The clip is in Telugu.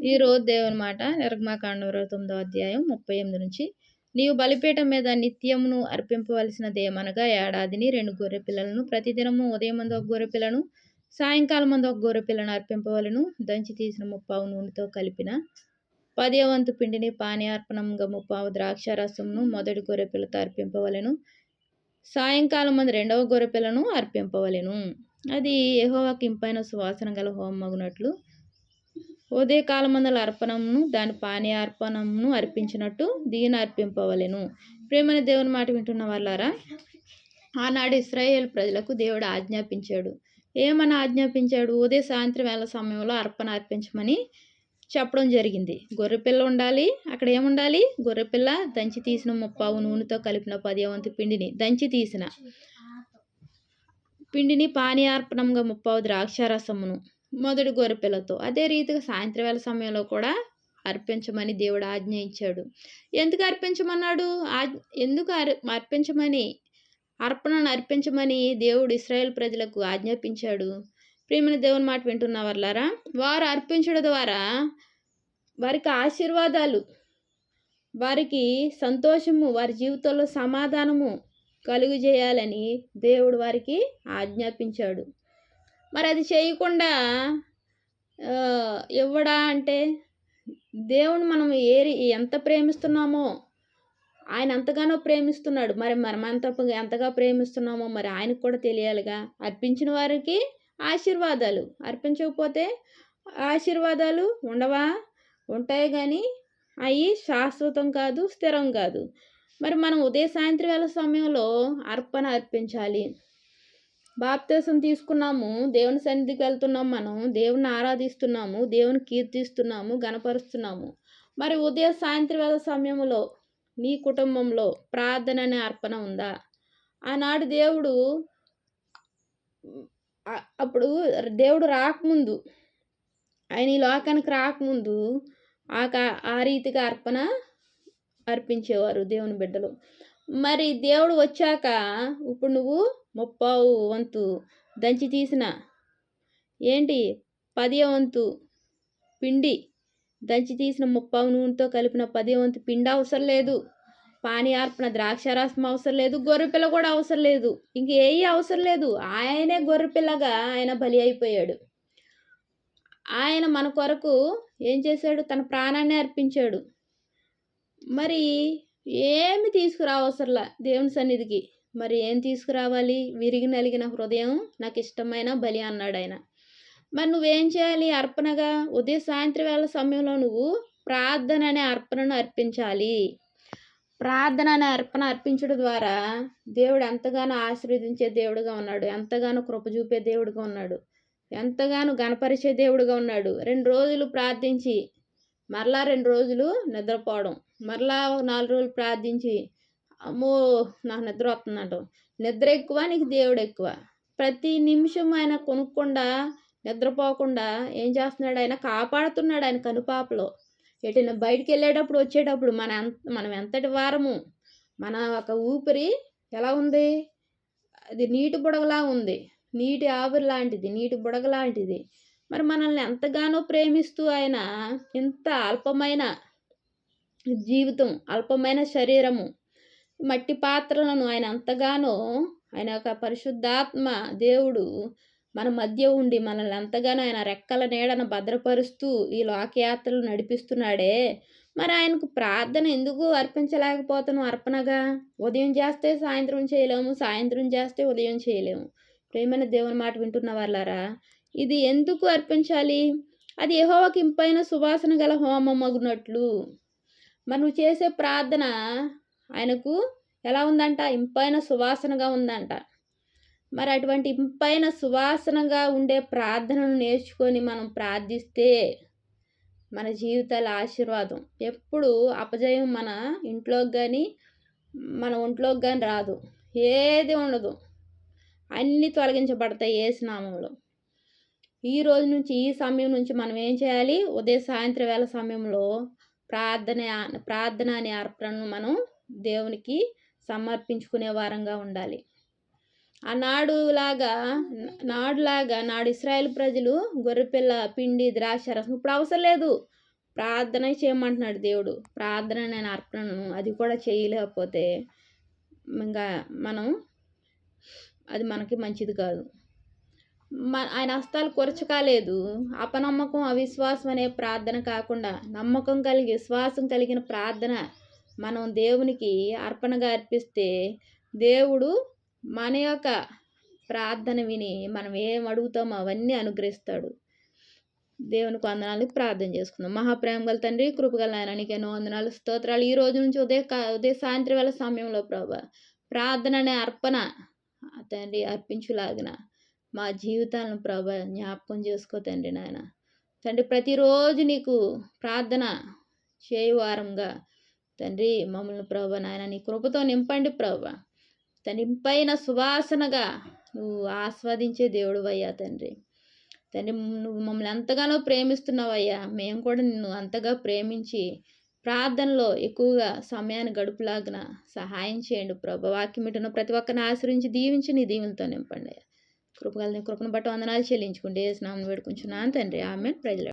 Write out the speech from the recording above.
ఈరోజు దేవుని మాట నిర్గమాకాండం 29వ అధ్యాయం 38 నుంచి నీవు బలిపీఠం మీద నిత్యమును అర్పింపవలసినదేమనగా ఏడాదిని 2 గొర్రె పిల్లలను ప్రతిదినము ఉదయం మందు ఒక గొర్రె పిల్లను సాయంకాలం మందు ఒక గొర్రె పిల్లను అర్పింపవలను దంచి తీసిన ముప్పావు నూనెతో కలిపిన 10వ వంతు పిండిని పానీయార్పణంగా ముప్పావు ద్రాక్ష రసమును మొదటి గొర్రె పిల్లతో అర్పింపవలెను సాయంకాలం మంది 2వ గొర్రె పిల్లను అర్పింపవలెను అది యెహోవాకు ఇంపైన సువాసన గల హోమమగునట్లు ఉదయకాలమందల అర్పణమును దాని పానీయార్పణమును అర్పించినట్టు దీని అర్పింపవలెను. ప్రేమని దేవుని మాట వింటున్న వాళ్ళారా, ఆనాడు ఇశ్రాయేలు ప్రజలకు దేవుడు ఆజ్ఞాపించాడు. ఏమని ఆజ్ఞాపించాడు? ఉదయం సాయంత్రం వేళ సమయంలో అర్పణ అర్పించమని చెప్పడం జరిగింది. గొర్రెపిల్ల ఉండాలి. అక్కడ ఏముండాలి? గొర్రెపిల్ల దంచి తీసిన ముప్పావు నూనెతో కలిపిన 10వ వంతు పిండిని దంచి తీసిన పిండిని పానీయార్పణంగా ముప్పావు ద్రాక్షారసమును మొదటి గొర్రెపిల్లతో అదే రీతిగా సాయంత్రం వేళ సమయంలో కూడా అర్పించమని దేవుడు ఆజ్ఞ ఇచ్చాడు. ఎందుకు అర్పించమన్నాడు? ఎందుకు అర్పించమని అర్పణను అర్పించమని దేవుడు ఇశ్రాయేల్ ప్రజలకు ఆజ్ఞాపించాడు. ప్రియమైన దేవుని మాట వింటున్న వాళ్ళారా, వారు అర్పించడం ద్వారా వారికి ఆశీర్వాదాలు, వారికి సంతోషము, వారి జీవితంలో సమాధానము కలుగు చేయాలని దేవుడు వారికి ఆజ్ఞాపించాడు. మరి అది చేయకుండా ఇవ్వడా అంటే దేవుని మనం ఎంత ప్రేమిస్తున్నామో ఆయన ఎంతగానో ప్రేమిస్తున్నాడు. మరి ఎంతగా ప్రేమిస్తున్నామో మరి ఆయనకు కూడా తెలియాలిగా. అర్పించిన వారికి ఆశీర్వాదాలు, అర్పించకపోతే ఆశీర్వాదాలు ఉండవా? ఉంటాయి, కానీ అవి శాశ్వతం కాదు, స్థిరం కాదు. మరి మనం ఉదయం సాయంత్రం వేళ సమయంలో అర్పణ అర్పించాలి. బాప్తిసం తీసుకున్నాము, దేవుని సన్నిధికి వెళ్తున్నాము, మనం దేవుని ఆరాధిస్తున్నాము, దేవుని కీర్తిస్తున్నాము, గణపరుస్తున్నాము. మరి ఉదయం సాయంత్రం వేళ సమయంలో నీ కుటుంబంలో ప్రార్థన అనే అర్పణ ఉందా? ఆనాడు అప్పుడు దేవుడు రాకముందు, ఆయన ఈ లోకానికి రాకముందు ఆ రీతిగా అర్పణ అర్పించేవారు దేవుని బిడ్డలు. మరి దేవుడు వచ్చాక ఇప్పుడు నువ్వు ముప్పావు వంతు దంచి తీసిన 10వ వంతు పిండి దంచి తీసిన ముప్పావు నూనెతో కలిపిన 10వ వంతు పిండి అవసరం లేదు. పానీయార్పణ ద్రాక్షారసం అవసరం లేదు. గొర్రెపిల్ల కూడా అవసరం లేదు. ఇంకేయి అవసరం లేదు. ఆయనే గొర్రెపిల్లగా ఆయన బలి అయిపోయాడు. ఆయన మన కొరకు ఏం చేశాడు? తన ప్రాణాన్ని అర్పించాడు. మరి ఏమి తీసుకురావసరలా దేవుని సన్నిధికి. మరి ఏం తీసుకురావాలి? విరిగి నలిగిన హృదయం నాకు ఇష్టమైన బలి అన్నాడు ఆయన. మరి నువ్వేం చేయాలి? అర్పణగా ఉదయం సాయంత్రం వేళ సమయంలో నువ్వు ప్రార్థన అనే అర్పణను అర్పించాలి. ప్రార్థన అనే అర్పణ అర్పించడం ద్వారా దేవుడు ఎంతగానో ఆశీర్వదించే దేవుడుగా ఉన్నాడు, ఎంతగానో కృప చూపే దేవుడుగా ఉన్నాడు, ఎంతగానో గణపరిచే దేవుడుగా ఉన్నాడు. 2 రోజులు ప్రార్థించి మరలా 2 రోజులు నిద్రపోవడం, మరలా 4 రోజులు ప్రార్థించి అమ్మో నాకు నిద్ర వస్తుందంట. నిద్ర ఎక్కువ, నీకు దేవుడు ఎక్కువ. ప్రతి నిమిషం ఆయన కొనుక్కుండా నిద్రపోకుండా ఏం చేస్తున్నాడు? ఆయన కాపాడుతున్నాడు. ఆయన కనుపాపలో ఎటైనా బయటికి వెళ్ళేటప్పుడు వచ్చేటప్పుడు మనం ఎంతటి వారము. మన ఒక ఊపిరి ఎలా ఉంది? అది నీటి బుడగలా ఉంది, నీటి ఆవిరి లాంటిది, నీటి బుడగ లాంటిది. మరి మనల్ని ఎంతగానో ప్రేమిస్తూ ఆయన ఇంత అల్పమైన జీవితం, అల్పమైన శరీరము, మట్టి పాత్రలను ఆయన ఎంతగానో, ఆయన యొక్క పరిశుద్ధాత్మ దేవుడు మన మధ్య ఉండి మనల్ని ఎంతగానో ఆయన రెక్కల నీడన భద్రపరుస్తూ ఈ లోకయాత్రలు నడిపిస్తున్నాడే. మరి ఆయనకు ప్రార్థన ఎందుకు అర్పించలేకపోతున్నాం? అర్పణగా ఉదయం చేస్తే సాయంత్రం చేయలేము, సాయంత్రం చేస్తే ఉదయం చేయలేము. ప్రేమైన దేవుని మాట వింటున్న వాళ్ళారా, ఇది ఎందుకు అర్పించాలి? అది యెహోవాకు ఇంపైన సువాసన గల హోమమగునట్లు. మరి నువ్వు చేసే ప్రార్థన ఆయనకు ఎలా ఉందంట? ఇంపైన సువాసనగా ఉందంట. మరి అటువంటి ఇంపైన సువాసనగా ఉండే ప్రార్థనను నేర్చుకొని మనం ప్రార్థిస్తే మన జీవితాల ఆశీర్వాదం, ఎప్పుడు అపజయం మన ఇంట్లోకి కానీ మన ఒంట్లోకి కానీ రాదు. ఏది ఉండదు, అన్నీ తొలగించబడతాయి యేసు నామములో. ఈ రోజు నుంచి, ఈ సమయం నుంచి మనం ఏం చేయాలి? ఉదయం సాయంత్రం వేళ సమయంలో ప్రార్థన అనే అర్పణను మనం దేవునికి సమర్పించుకునే వారంగా ఉండాలి. నాడు ఇశ్రాయేల్ ప్రజలు గొర్రెపిల్ల పిండి ద్రాక్షారసం ఇప్పుడు అవసరం లేదు. ప్రార్థన చేయమంటున్నాడు దేవుడు. ప్రార్థన నేను అర్పణను అది కూడా చేయలేకపోతే ఇంకా మనం అది మనకి మంచిది కాదు. ఆయన హస్తాలు కొరచకాలేదు. అపనమ్మకం, అవిశ్వాసం అనే ప్రార్థన కాకుండా నమ్మకం కలిగి విశ్వాసం కలిగిన ప్రార్థన మనం దేవునికి అర్పణగా అర్పిస్తే దేవుడు మన యొక్క ప్రార్థన విని మనం ఏం అడుగుతామో అవన్నీ అనుగ్రహిస్తాడు. దేవునికి వందనాలు. ప్రార్థన చేసుకుందాం. మహాప్రేమ గల తండ్రి, కృపగల నాయన, నీకు ఎన్నో వందనాలు, స్తోత్రాలు. ఈ రోజు నుంచి ఉదయ సాయంత్రం వేళ సమయంలో ప్రభా ప్రార్థన అనే అర్పణ తండ్రి అర్పించులాగిన మా జీవితాలను ప్రభా జ్ఞాపకం చేసుకో తండ్రి నాయన. తండ్రి ప్రతిరోజు నీకు ప్రార్థన చేయవారంగా తండ్రి మమ్మల్ని ప్రభా నాయన నీ కృపతో నింపండి ప్రభా. నింపైన సువాసనగా నువ్వు ఆస్వాదించే దేవుడు అయ్యా తండ్రి. తండ్రి నువ్వు మమ్మల్ని ఎంతగానో ప్రేమిస్తున్నావయ్యా. మేము కూడా నిన్ను అంతగా ప్రేమించి ప్రార్థనలో ఎక్కువగా సమయాన్ని గడుపులాగిన సహాయం చేయండి ప్రభా. వాక్యం వింటున్న ప్రతి ఒక్కరిని ఆశ్రయించి దీవించి నీ దీవులతో నింపండి. కృపను బట్టి వందనాలు చెల్లించుకుంటే యేసు నామమున వేడుకుంటున్నాను తండ్రి. ఆమేన్. Praise lord.